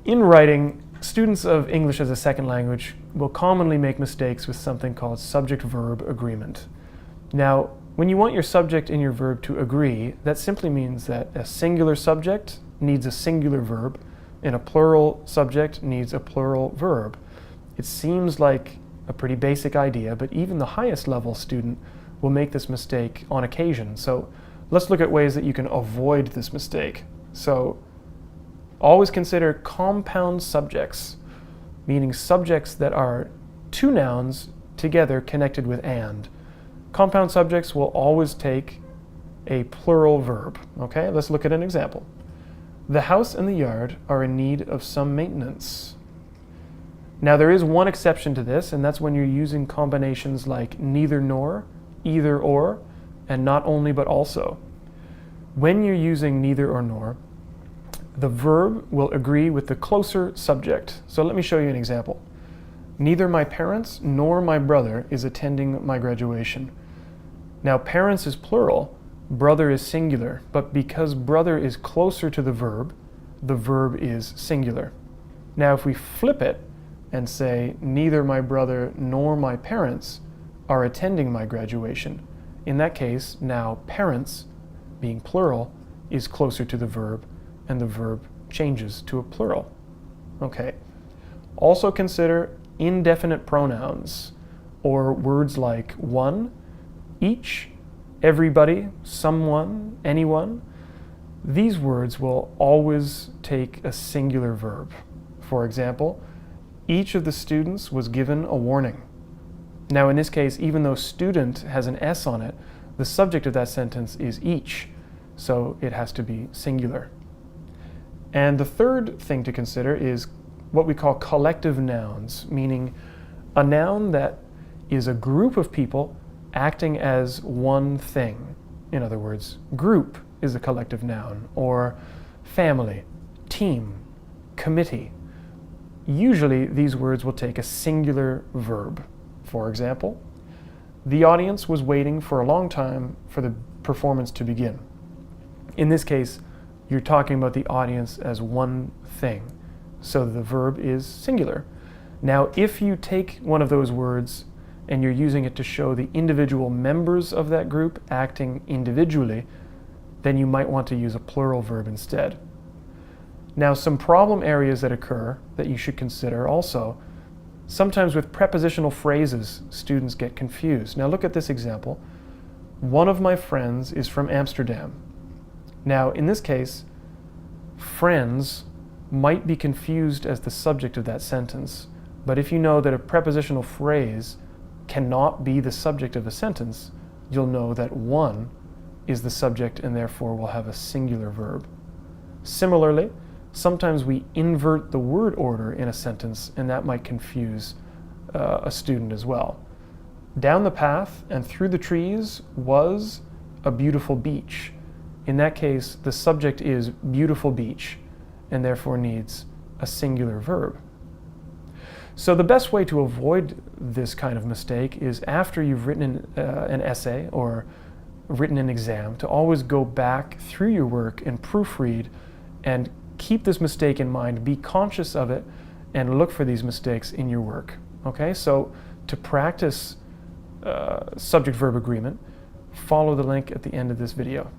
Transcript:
In writing, students of English as a second language will commonly make mistakes with something called subject-verb agreement. Now, when you want your subject and your verb to agree, that simply means that a singular subject needs a singular verb and a plural subject needs a plural verb. It seems like a pretty basic idea, but even the highest level student will make this mistake on occasion. So let's look at ways that you can avoid this mistake. So always consider compound subjects, meaning subjects that are two nouns together connected with and. Compound subjects will always take a plural verb. Okay, let's look at an example. The house and the yard are in need of some maintenance. Now there is one exception to this, and that's when you're using combinations like neither nor, either or, and not only but also. When you're using neither or nor, the verb will agree with the closer subject. So let me show you an example. Neither my parents nor my brother is attending my graduation. Now parents is plural, brother is singular, but because brother is closer to the verb is singular. Now if we flip it and say neither my brother nor my parents are attending my graduation, in that case now parents, being plural, is closer to the verb and the verb changes to a plural. Okay. Also consider indefinite pronouns, or words like one, each, everybody, someone, anyone. These words will always take a singular verb. For example, each of the students was given a warning. Now in this case, even though student has an S on it, the subject of that sentence is each, so it has to be singular. And the third thing to consider is what we call collective nouns, meaning a noun that is a group of people acting as one thing. In other words, group is a collective noun, or family, team, committee. Usually these words will take a singular verb. For example, the audience was waiting for a long time for the performance to begin. In this case, you're talking about the audience as one thing, so the verb is singular. Now, if you take one of those words and you're using it to show the individual members of that group acting individually, then you might want to use a plural verb instead. Now, some problem areas that occur that you should consider also, sometimes with prepositional phrases, students get confused. Now look at this example. One of my friends is from Amsterdam. Now, in this case, friends might be confused as the subject of that sentence, but if you know that a prepositional phrase cannot be the subject of a sentence, you'll know that one is the subject and therefore will have a singular verb. Similarly, sometimes we invert the word order in a sentence, and that might confuse a student as well. Down the path and through the trees was a beautiful beach. In that case, the subject is beautiful beach and therefore needs a singular verb. So the best way to avoid this kind of mistake is after you've written an essay or written an exam to always go back through your work and proofread and keep this mistake in mind, be conscious of it, and look for these mistakes in your work. Okay, so to practice subject-verb agreement, follow the link at the end of this video.